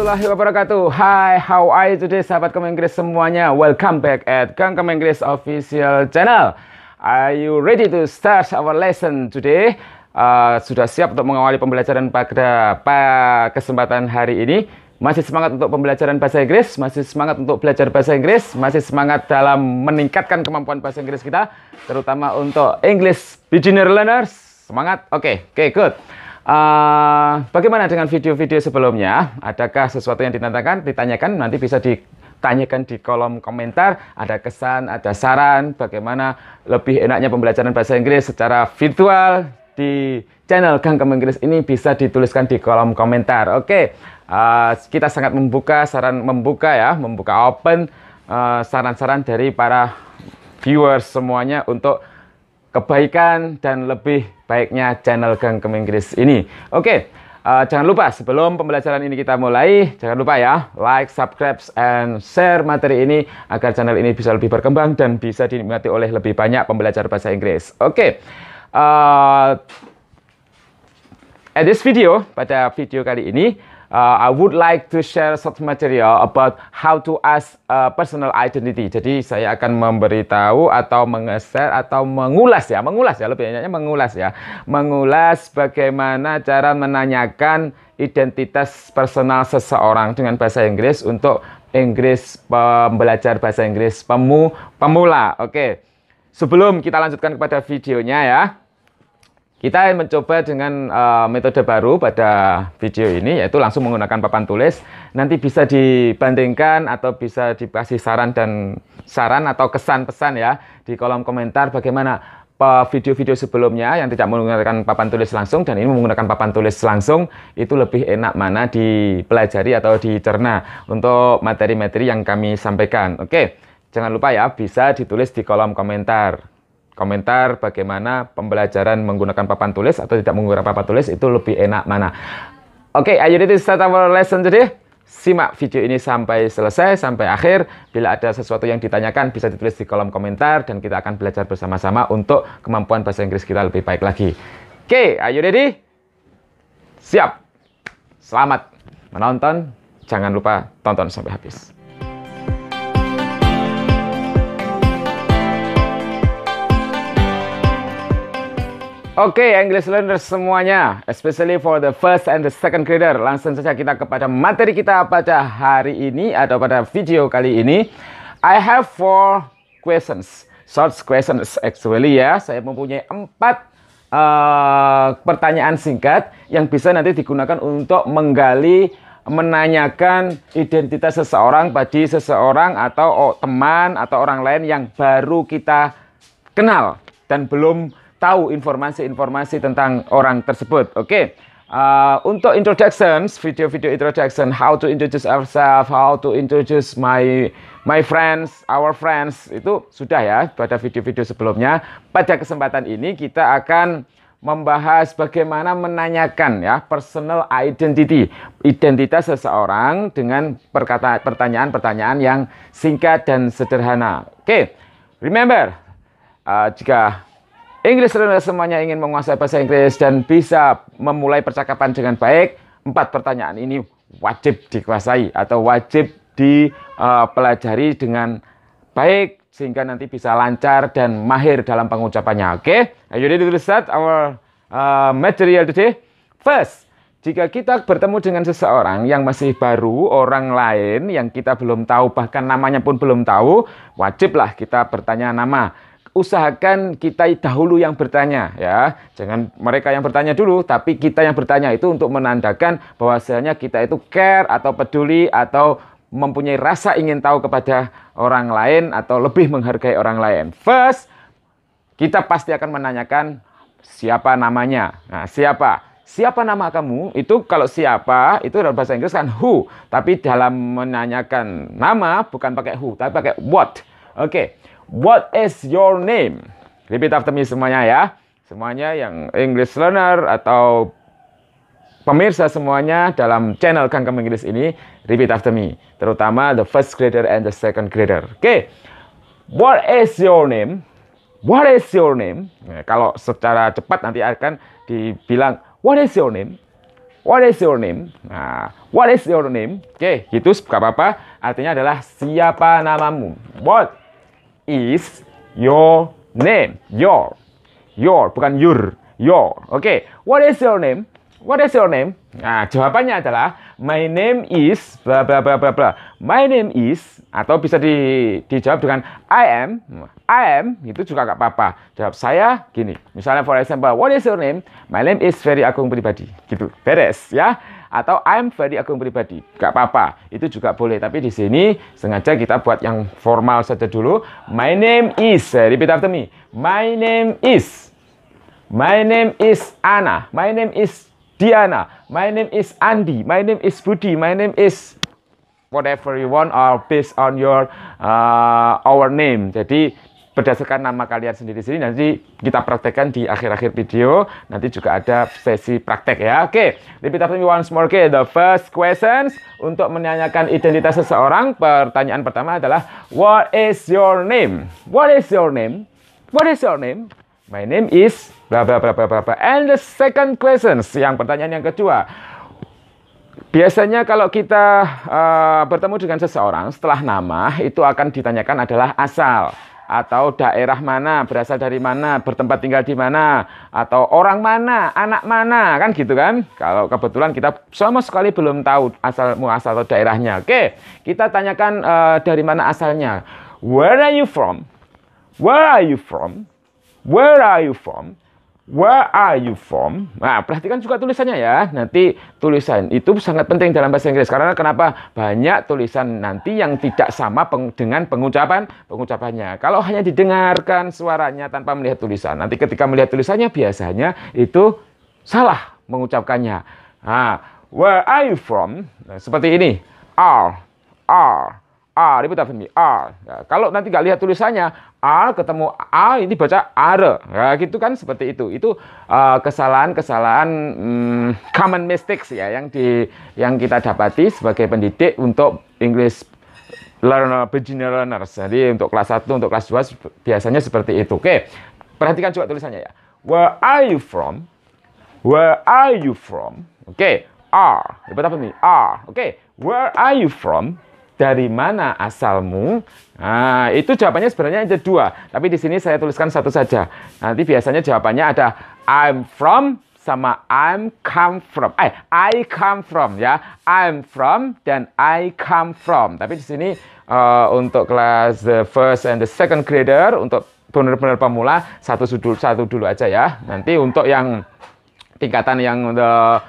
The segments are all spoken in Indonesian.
warahmatullahi wabarakatuh. Hi, how are you today, sahabat Kamu Inggris semuanya? Welcome back at Kang Kamu Inggris official channel. Are you ready to start our lesson today? Sudah siap untuk mengawali pembelajaran pada kesempatan hari ini? Masih semangat untuk pembelajaran bahasa Inggris? Masih semangat untuk belajar bahasa Inggris? Masih semangat dalam meningkatkan kemampuan bahasa Inggris kita? Terutama untuk English beginner learners? Semangat? Oke, good. Bagaimana dengan video-video sebelumnya? Adakah sesuatu yang ditanyakan? Nanti bisa ditanyakan di kolom komentar. Ada kesan, ada saran, bagaimana lebih enaknya pembelajaran bahasa Inggris secara virtual di channel Kang Kamu Inggris ini, bisa dituliskan di kolom komentar. Oke, kita sangat membuka open saran-saran dari para viewers semuanya untuk kebaikan dan lebih baiknya channel Kang Kamu Inggris ini. Oke, jangan lupa sebelum pembelajaran ini kita mulai, jangan lupa ya, like, subscribe, and share materi ini agar channel ini bisa lebih berkembang dan bisa dinikmati oleh lebih banyak pembelajar bahasa Inggris. Oke, at this video, pada video kali ini, I would like to share short material about how to ask personal identity. Jadi saya akan memberitahu atau menge-share atau mengulas ya, lebih enaknya mengulas bagaimana cara menanyakan identitas personal seseorang dengan bahasa Inggris untuk pembelajar bahasa Inggris pemula. Oke, sebelum kita lanjutkan kepada videonya ya, kita mencoba dengan metode baru pada video ini, yaitu langsung menggunakan papan tulis. Nanti bisa dibandingkan atau bisa dikasih saran atau kesan pesan ya di kolom komentar bagaimana video-video sebelumnya yang tidak menggunakan papan tulis langsung dan ini menggunakan papan tulis langsung, itu lebih enak mana dipelajari atau dicerna untuk materi-materi yang kami sampaikan. Oke, jangan lupa ya, bisa ditulis di kolom komentar bagaimana pembelajaran menggunakan papan tulis atau tidak menggunakan papan tulis itu lebih enak mana. Oke, are you ready to start our lesson today? Simak video ini sampai selesai, sampai akhir. Bila ada sesuatu yang ditanyakan bisa ditulis di kolom komentar dan kita akan belajar bersama-sama untuk kemampuan bahasa Inggris kita lebih baik lagi. Oke, are you ready? Siap. Selamat menonton. Jangan lupa tonton sampai habis. Oke, English learners semuanya, especially for the first and the second grader. Langsung saja kita kepada materi kita pada hari ini atau pada video kali ini. I have 4 questions, short questions actually ya. Saya mempunyai 4 pertanyaan singkat yang bisa nanti digunakan untuk menanyakan identitas seseorang pada seseorang atau teman atau orang lain yang baru kita kenal dan belum tahu informasi-informasi tentang orang tersebut. Oke, untuk introductions, video-video introduction, how to introduce ourselves, how to introduce my friends, our friends, itu sudah ya pada video-video sebelumnya. Pada kesempatan ini kita akan membahas bagaimana menanyakan ya personal identity, identitas seseorang dengan pertanyaan-pertanyaan yang singkat dan sederhana. Oke, remember, jika English learner semuanya ingin menguasai bahasa Inggris dan bisa memulai percakapan dengan baik, 4 pertanyaan ini wajib dikuasai atau wajib dipelajari dengan baik sehingga nanti bisa lancar dan mahir dalam pengucapannya. Oke, are you ready to start our material today? First, jika kita bertemu dengan seseorang yang masih baru, orang lain yang kita belum tahu, bahkan namanya pun belum tahu, wajiblah kita bertanya nama. Usahakan kita dahulu yang bertanya ya, jangan mereka yang bertanya dulu, tapi kita yang bertanya itu untuk menandakan bahwasanya kita itu care atau peduli atau mempunyai rasa ingin tahu kepada orang lain atau lebih menghargai orang lain. First, kita pasti akan menanyakan siapa namanya. Nah, siapa nama kamu? Itu kalau siapa itu dalam bahasa Inggris kan who, tapi dalam menanyakan nama bukan pakai who, tapi pakai what. Oke. What is your name? Repeat after me semuanya ya. Semuanya yang English learner atau pemirsa semuanya dalam channel Kang Kamu Inggris ini, repeat after me. Terutama the first grader and the second grader. Oke. What is your name? What is your name? Nah, kalau secara cepat nanti akan dibilang what is your name? What is your name? Nah, what is your name? Oke, gitu gak apa-apa. Artinya adalah siapa namamu. What is your name? Your, bukan your. Oke, what is your name? What is your name? Nah, jawabannya adalah my name is bla bla bla bla bla. My name is, atau bisa dijawab dengan I am, itu juga gak apa-apa. Jawab saya gini. Misalnya for example, what is your name? My name is Ferry Agung Pribadi. Gitu. Beres ya. Atau I'm Ferry Agung Pribadi. Gak apa-apa. Itu juga boleh. Tapi di sini sengaja kita buat yang formal saja dulu. My name is, repeat after me. My name is Ana. My name is Diana. My name is Andi. My name is Budi. My name is whatever you want or based on your our name. Jadi berdasarkan nama kalian sendiri-sendiri, nanti kita praktekkan di akhir-akhir video. Nanti juga ada sesi praktek ya. Oke, repeat after me once more. Oke, the first questions untuk menanyakan identitas seseorang. Pertanyaan pertama adalah what is your name? What is your name? What is your name? My name is bla bla bla bla bla. And the second questions, yang pertanyaan yang kedua. Biasanya kalau kita bertemu dengan seseorang setelah nama itu akan ditanyakan adalah asal atau daerah mana, berasal dari mana, bertempat tinggal di mana, atau orang mana, anak mana, kan gitu kan. Kalau kebetulan kita sama sekali belum tahu asal muasal atau daerahnya. Oke, kita tanyakan dari mana asalnya. Where are you from? Where are you from? Where are you from? Where are you from? Nah, perhatikan juga tulisannya ya. Nanti tulisan itu sangat penting dalam bahasa Inggris. Karena kenapa? Banyak tulisan nanti yang tidak sama dengan pengucapannya. Kalau hanya didengarkan suaranya tanpa melihat tulisan, nanti ketika melihat tulisannya biasanya itu salah mengucapkannya. Nah, where are you from? Nah, seperti ini. Repeat after me. Ya, kalau nanti nggak lihat tulisannya, ketemu A, ini baca are. Ya, gitu kan, seperti itu. Itu kesalahan-kesalahan common mistakes ya yang kita dapati sebagai pendidik untuk English learner, beginner learners. Jadi untuk kelas 1, untuk kelas 2 biasanya seperti itu. Oke. Perhatikan juga tulisannya ya. Where are you from? Where are you from? Oke. Repeat after me. Oke. Where are you from? Dari mana asalmu? Nah, itu jawabannya sebenarnya ada 2. Tapi di sini saya tuliskan 1 saja. Nanti biasanya jawabannya ada I'm from sama I come from ya. I'm from dan I come from. Tapi di sini untuk kelas the first and the second grader, untuk benar-benar pemula satu dulu aja ya. Nanti untuk yang tingkatan yang the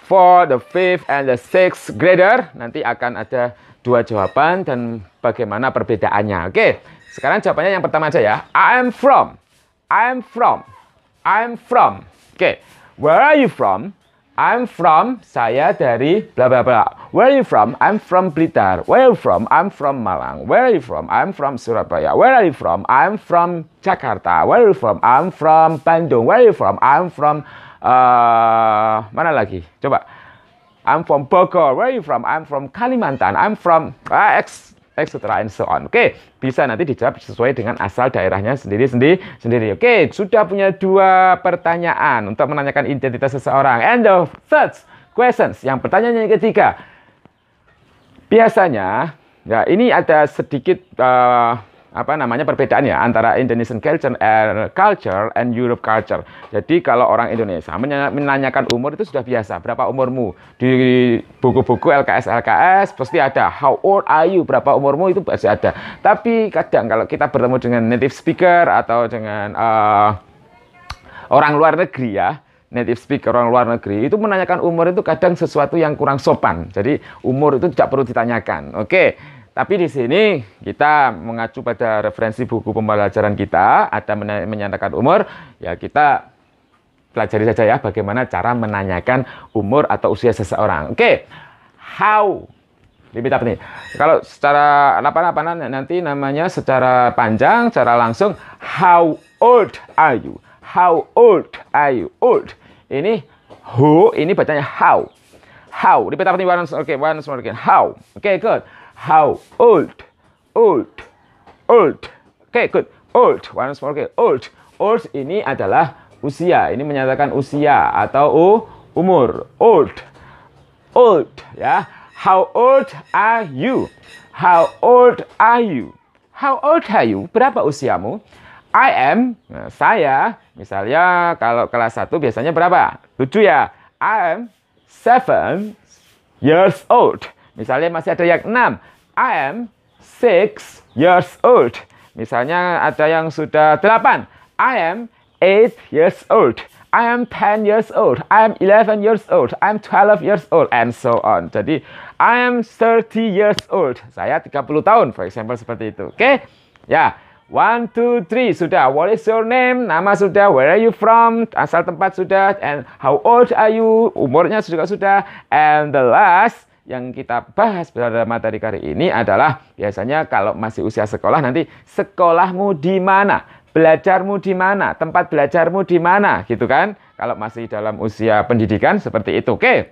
4, the 5 and the 6 grader nanti akan ada 2 jawaban dan bagaimana perbedaannya. Oke, sekarang jawabannya yang pertama aja ya. I'm from. Oke, where are you from? I'm from, saya dari bla bla bla. Where are you from? I'm from Blitar. Where are you from? I'm from Malang. Where are you from? I'm from Surabaya. Where are you from? I'm from Jakarta. Where are you from? I'm from Bandung. Where are you from? I'm from mana lagi? Coba. I'm from Bogor. Where are you from? I'm from Kalimantan. I'm from etc. and so on. Oke, bisa nanti dijawab sesuai dengan asal daerahnya sendiri. Oke, sudah punya 2 pertanyaan untuk menanyakan identitas seseorang. And the third questions, yang pertanyaan yang ketiga. Biasanya, ya ini ada sedikit perbedaan ya antara Indonesian culture and Europe culture. Jadi kalau orang Indonesia menanyakan umur itu sudah biasa. Berapa umurmu? Di buku-buku LKS pasti ada how old are you? Berapa umurmu itu pasti ada. Tapi kadang kalau kita bertemu dengan native speaker atau dengan orang luar negeri ya, native speaker orang luar negeri itu menanyakan umur itu kadang sesuatu yang kurang sopan. Jadi umur itu tidak perlu ditanyakan. Oke. Tapi di sini kita mengacu pada referensi buku pembelajaran kita, ada menyatakan umur, ya kita pelajari saja ya bagaimana cara menanyakan umur atau usia seseorang. Oke, how? Lebih tepat nih. Kalau secara nanti namanya secara panjang, secara langsung, how old are you? How old are you? Old. Ini who, ini bacanya how. How? Lebih tepat nih, once more again. How? Oke, good. How old? Okay, good. Old. Once more again. Old ini adalah usia. Ini menyatakan usia atau umur. Old. old ya. How old are you? How old are you? How old are you? Berapa usiamu? I am, nah, saya, misalnya kalau kelas 1 biasanya berapa? 7 ya. I am 7 years old. Misalnya masih ada yang 6. I am 6 years old. Misalnya ada yang sudah 8. I am 8 years old. I am 10 years old. I am 11 years old. I am 12 years old. And so on. Jadi, I am 30 years old. Saya 30 tahun, for example, seperti itu. Oke? Ya. 1, 2, 3. Sudah. What is your name? Nama sudah. Where are you from? Asal tempat sudah. And how old are you? Umurnya juga sudah. And the last yang kita bahas pada materi kali ini adalah biasanya kalau masih usia sekolah nanti sekolahmu di mana? Belajarmu di mana? Tempat belajarmu di mana? Gitu kan? Kalau masih dalam usia pendidikan seperti itu. Oke.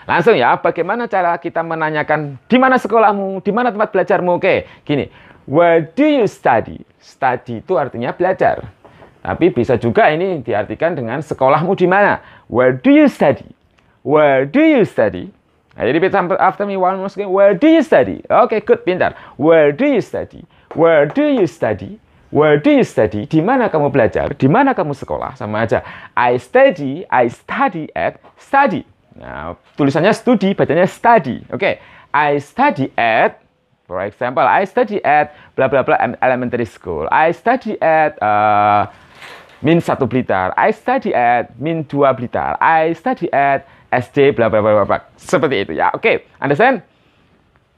Langsung ya, bagaimana cara kita menanyakan di mana sekolahmu? Di mana tempat belajarmu? Oke, gini. Where do you study? Study itu artinya belajar. Tapi bisa juga ini diartikan dengan sekolahmu di mana? Where do you study? Where do you study? Nah, jadi repeat after me one more again. Where do you study? Oke, good, pintar. Where do you study? Where do you study? Where do you study? Di mana kamu belajar? Di mana kamu sekolah? Sama aja. I study at study. Nah, tulisannya studi, bacanya study. Oke. I study at, for example, I study at bla bla bla elementary school. I study at Min 1 Blitar. I study at Min 2 Blitar. I study at SD bla bla bla bla. Seperti itu ya. Oke, understand?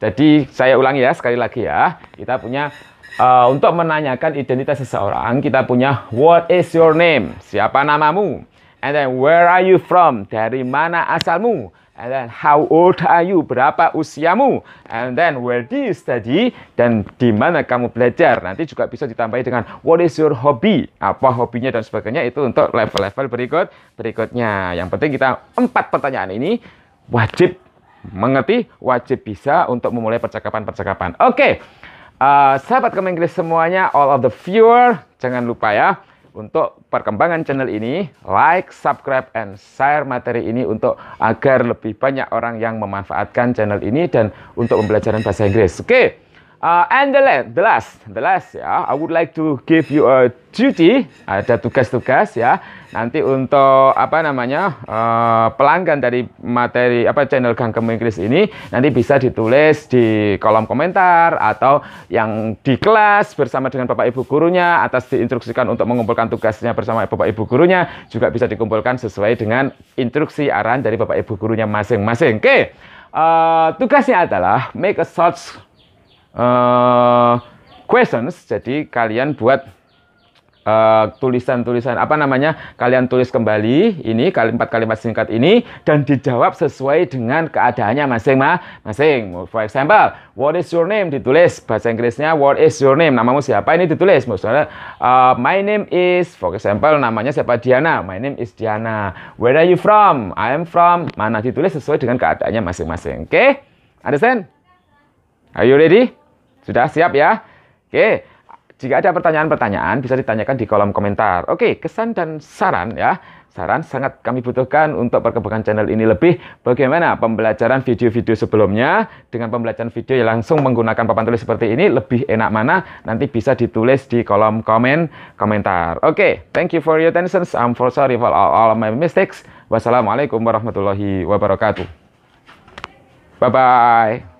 Jadi saya ulangi ya sekali lagi ya. Kita punya untuk menanyakan identitas seseorang, kita punya what is your name? Siapa namamu? And then where are you from? Dari mana asalmu? And then how old are you? Berapa usiamu? And then where do you study? Dan di mana kamu belajar? Nanti juga bisa ditambahi dengan what is your hobby? Apa hobinya dan sebagainya, itu untuk level-level berikutnya. Yang penting kita 4 pertanyaan ini wajib mengerti, wajib bisa untuk memulai percakapan-percakapan. Oke. Sahabat Kamu Inggris semuanya, all of the viewer, jangan lupa ya untuk perkembangan channel ini, like, subscribe, and share materi ini untuk agar lebih banyak orang yang memanfaatkan channel ini dan untuk pembelajaran bahasa Inggris. Oke. And the last ya, I would like to give you a duty, ada tugas-tugas ya. Nanti untuk pelanggan dari materi channel Gang Kamu Inggris ini nanti bisa ditulis di kolom komentar atau yang di kelas bersama dengan Bapak Ibu gurunya, atas diinstruksikan untuk mengumpulkan tugasnya bersama Bapak Ibu gurunya, juga bisa dikumpulkan sesuai dengan instruksi arahan dari Bapak Ibu gurunya masing-masing. Oke. Tugasnya adalah make a short questions. Jadi kalian buat tulisan-tulisan kalian tulis kembali ini 4 kalimat singkat ini dan dijawab sesuai dengan keadaannya masing-masing. For example, what is your name? Ditulis bahasa Inggrisnya what is your name? Namamu siapa? Ini ditulis. Misalnya my name is, for example, namanya siapa? Diana. My name is Diana. Where are you from? I am from. Mana? Ditulis sesuai dengan keadaannya masing-masing. Oke? Understand? Are you ready? Sudah siap ya? Oke. Jika ada pertanyaan-pertanyaan bisa ditanyakan di kolom komentar. Oke, kesan dan saran ya. Saran sangat kami butuhkan untuk perkembangan channel ini lebih. Bagaimana pembelajaran video-video sebelumnya dengan pembelajaran video yang langsung menggunakan papan tulis seperti ini, lebih enak mana? Nanti bisa ditulis di kolom komentar. Oke, thank you for your attention. I'm sorry for all of my mistakes. Wassalamualaikum warahmatullahi wabarakatuh. Bye-bye.